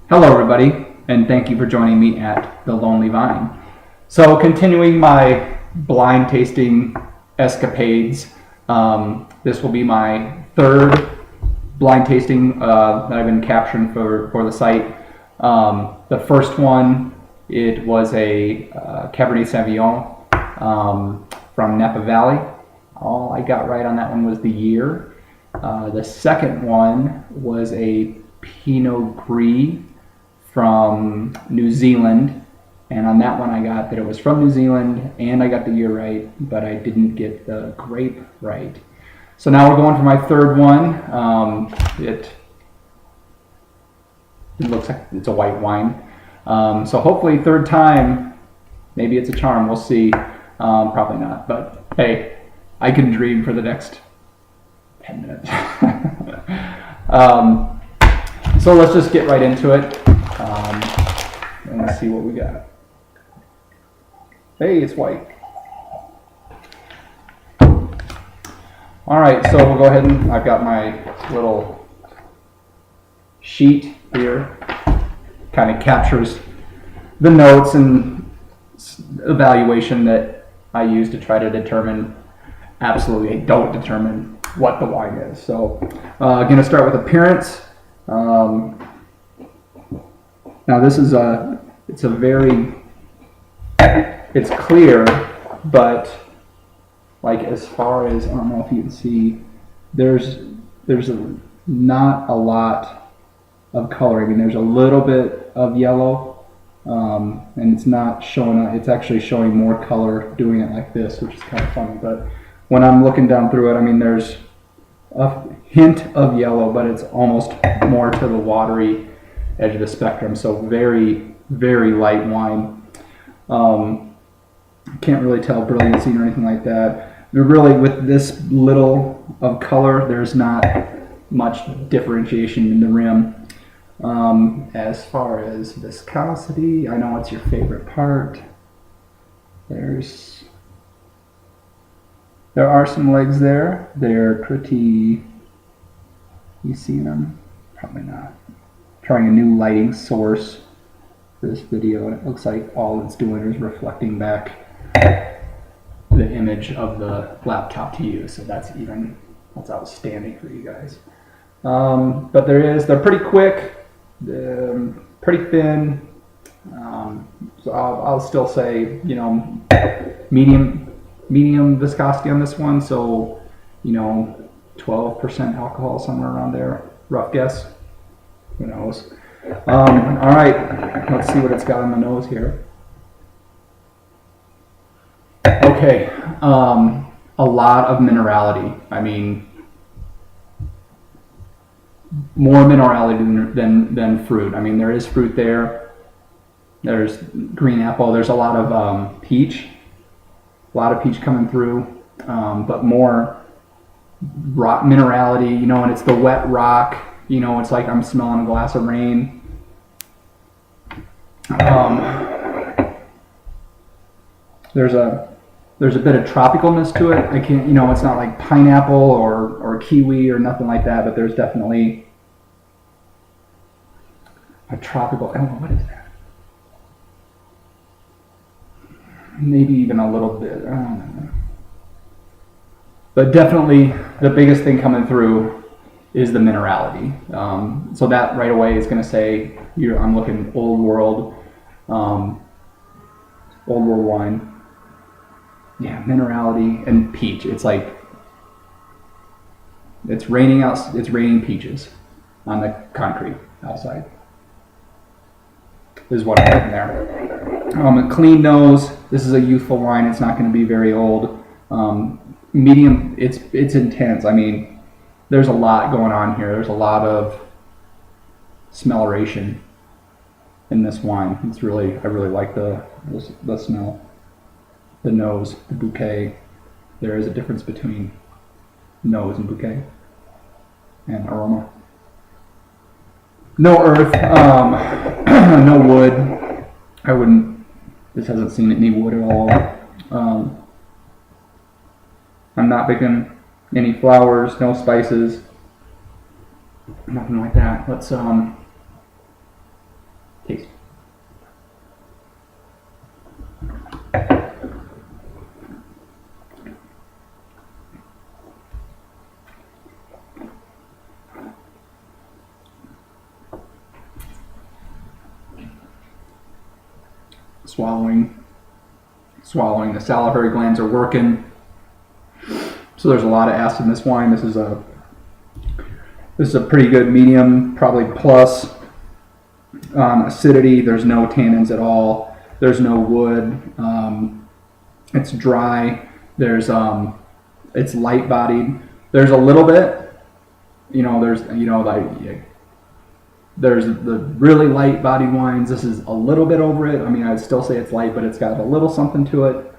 Hello, everybody, and thank you for joining me at The Lonely Vine. So, continuing my blind tasting escapades, this will be my third blind tasting that I've been capturing for the site. The first one, it was a Cabernet Sauvignon from Napa Valley. All I got right on that one was the year. The second one was a Pinot Gris from New Zealand, and on that one I got that it was from New Zealand and I got the year right, but I didn't get the grape right. So now we're going for my third one. It looks like it's a white wine. So hopefully third time, maybe it's a charm, we'll see. Probably not, but hey, I can dream for the next 10 minutes. So let's just get right into it. And let's see what we got. Hey, it's white. All right, so we'll go ahead and I've got my little sheet here. Kind of captures the notes and evaluation that I use to try to determine, absolutely don't determine what the wine is. So I'm going to start with appearance. Now this is it's clear, but like as far as, I don't know if you can see, there's not a lot of coloring, and there's a little bit of yellow, and it's not showing, it's actually showing more color doing it like this, which is kind of funny. But when I'm looking down through it, I mean, there's a hint of yellow, but it's almost more to the watery edge of the spectrum. So very, very light wine. Can't really tell brilliancy or anything like that. Really, with this little of color, there's not much differentiation in the rim. As far as viscosity, I know it's your favorite part. There are some legs there. They're pretty, you see them? Probably not. Trying a new lighting source for this video, and it looks like all it's doing is reflecting back the image of the laptop to you. So that's outstanding for you guys. But they're pretty quick, pretty thin. So I'll still say, medium viscosity on this one. So 12% alcohol, somewhere around there, rough guess. Who knows? All right, let's see what it's got on the nose here. Okay, a lot of minerality. I mean, more minerality than fruit. I mean, there is fruit there. There's green apple. There's a lot of peach. A lot of peach coming through, but more rock minerality. And it's the wet rock. It's like I'm smelling a glass of rain. There's a bit of tropicalness to it. It's not like pineapple or kiwi or nothing like that, but there's definitely a tropical, what is that? Maybe even a little bit, I don't know. But definitely the biggest thing coming through is the minerality. So that right away is going to say, I'm looking old world wine. Yeah, minerality and peach. It's like it's raining out. It's raining peaches on the concrete outside. This is what I'm getting there. A clean nose. This is a youthful wine. It's not going to be very old. Medium. It's intense. I mean, there's a lot going on here. There's a lot of smelleration in this wine. I really like the smell. The nose, the bouquet. There is a difference between nose and bouquet and aroma. No earth, no wood. This hasn't seen any wood at all. I'm not picking any flowers, no spices, nothing like that. Let's swallowing. The salivary glands are working. So there's a lot of acid in this wine. This is a pretty good medium, probably plus acidity. There's no tannins at all. There's no wood. It's dry. It's light bodied. There's a little bit, there's the really light bodied wines. This is a little bit over it. I mean, I'd still say it's light, but it's got a little something to it.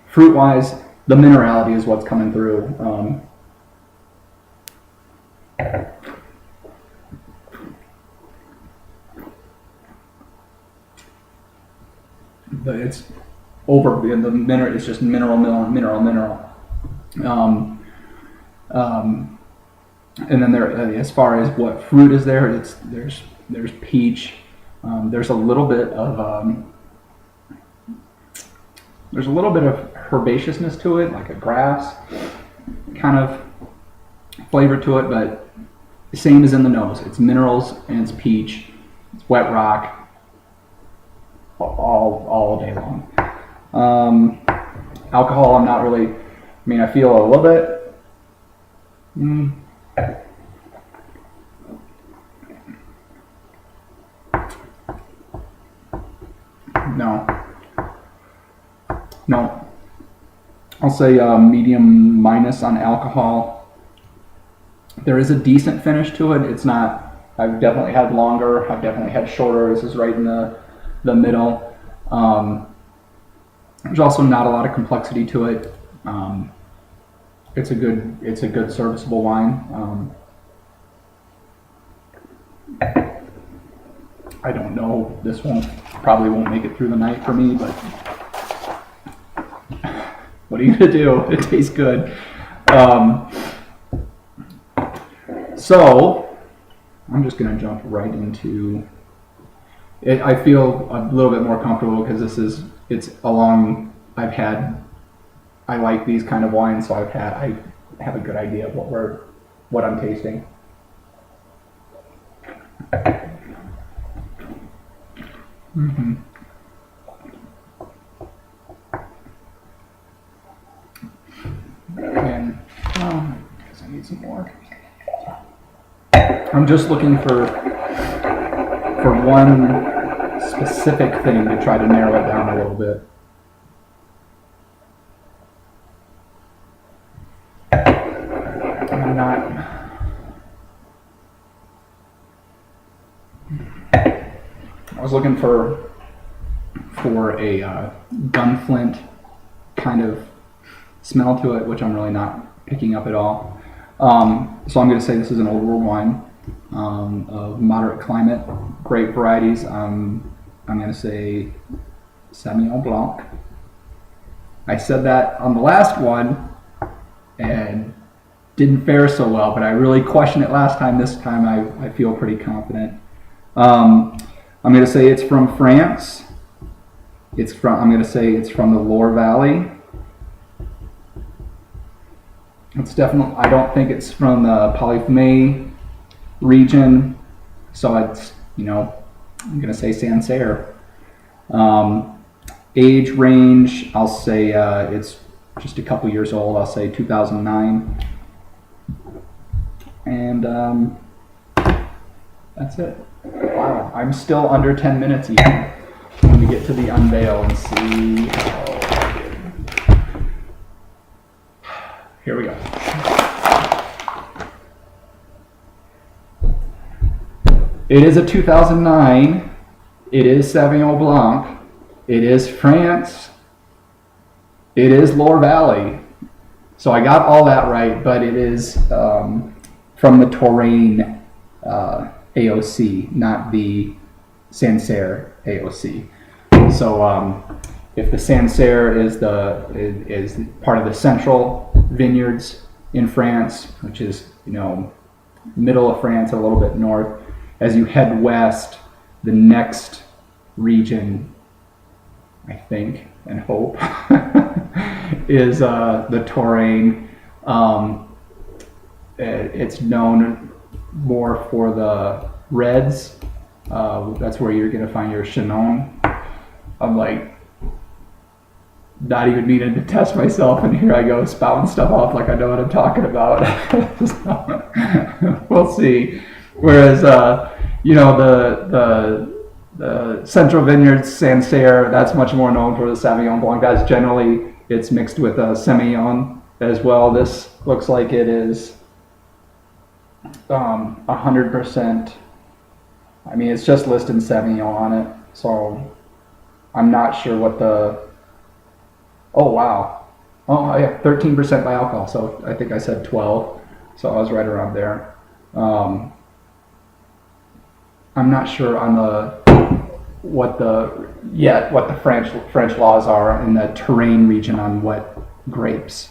Fruit wise, the minerality is what's coming through. But it's over the mineral. It's just mineral. And then as far as what fruit is there, there's peach. There's a little bit of herbaceousness to it, like a grass kind of flavor to it, but the same as in the nose. It's minerals and it's peach. It's wet rock. All day long. Alcohol, I'm not really. I mean, I feel a little bit. No. I'll say medium minus on alcohol. There is a decent finish to it. It's not. I've definitely had longer. I've definitely had shorter. This is right in the middle. There's also not a lot of complexity to it. It's a good serviceable wine. I don't know. This probably won't make it through the night for me, but what are you gonna do? It tastes good. So I'm just gonna jump right into it. I feel a little bit more comfortable because I like these kind of wines, so I have a good idea of what I'm tasting. Mm-hmm. And I guess I need some more. I'm just looking for one specific thing to try to narrow it down a little bit. I'm not. I was looking for a gunflint kind of smell to it, which I'm really not picking up at all. So I'm going to say this is an old world wine of moderate climate, grape varieties. I'm going to say Sauvignon Blanc. I said that on the last one and didn't fare so well, but I really questioned it last time. This time I feel pretty confident. I'm going to say it's from France. I'm going to say it's from the Loire Valley. It's definitely. I don't think it's from the Palais region, so it's I'm going to say Sancerre. Age range, I'll say it's just a couple years old. I'll say 2009, and that's it. Wow, I'm still under 10 minutes even. Let me get to the unveil and see how I did. Here we go. It is a 2009. It is Sauvignon Blanc. It is France. It is Loire Valley. So I got all that right, but it is from the Touraine AOC, not the Sancerre AOC. So if the Sancerre is part of the central vineyards in France, which is middle of France, a little bit north, as you head west, the next region, I think and hope, is the Touraine. It's known more for the reds. That's where you're going to find your Chenin. I'm like, not even meaning to test myself, and here I go spouting stuff off like I know what I'm talking about. So, we'll see. Whereas, you know, the Central Vineyards Sancerre, that's much more known for the Sauvignon Blanc. That's generally, it's mixed with a Semillon as well. This looks like it is 100%. I mean, it's just listed Sauvignon on it, so I'm not sure what the. Oh wow! Oh yeah, 13% by alcohol. So I think I said 12, so I was right around there. I'm not sure on what the French laws are in the Touraine region on what grapes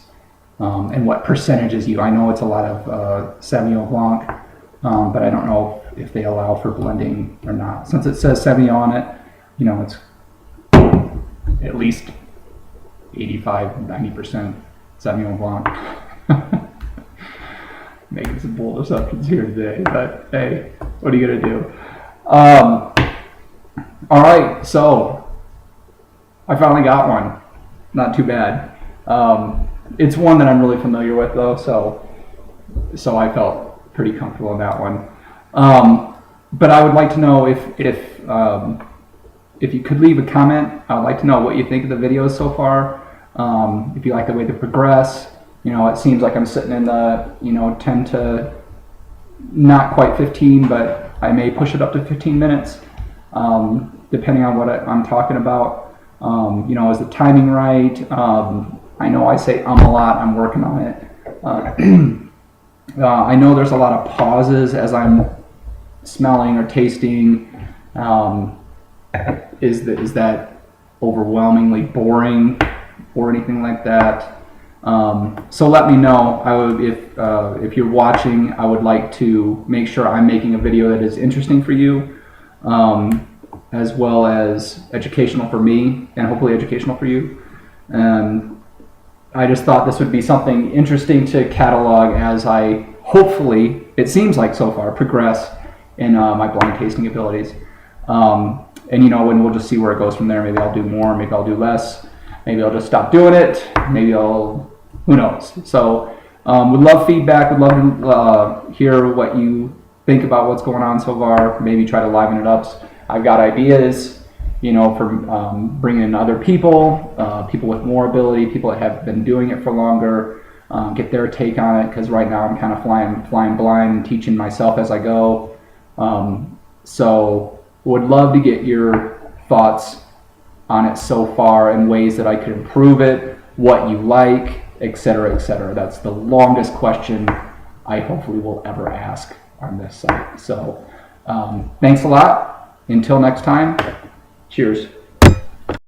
and what percentages you. I know it's a lot of Sauvignon Blanc, but I don't know if they allow for blending or not. Since it says Sauvignon on it, you know, it's at least 85-90% Sauvignon Blanc. Making some bold assumptions here today, but hey, what are you gonna do? All right, so I finally got one. Not too bad. It's one that I'm really familiar with, though, so I felt pretty comfortable in that one. But I would like to know if you could leave a comment. I would like to know what you think of the videos so far. If you like the way they progress. You know, it seems like I'm sitting in the 10 to not quite 15, but I may push it up to 15 minutes, depending on what I'm talking about. You know, is the timing right? I know I say a lot. I'm working on it. I know there's a lot of pauses as I'm smelling or tasting. Is that overwhelmingly boring or anything like that? So let me know. I would, if you're watching, I would like to make sure I'm making a video that is interesting for you, as well as educational for me and hopefully educational for you. I just thought this would be something interesting to catalog as I hopefully, it seems like so far, progress in my blind tasting abilities. And you know, and we'll just see where it goes from there. Maybe I'll do more, maybe I'll do less, maybe I'll just stop doing it, maybe who knows. So would love feedback, would love to hear what you think about what's going on so far, maybe try to liven it up. I've got ideas, you know, for bringing in other people, people with more ability, people that have been doing it for longer, get their take on it, because right now I'm kind of flying blind and teaching myself as I go. So would love to get your thoughts on it so far and ways that I could improve it, what you like, etc., etc. That's the longest question I hopefully will ever ask on this site. So thanks a lot. Until next time, cheers.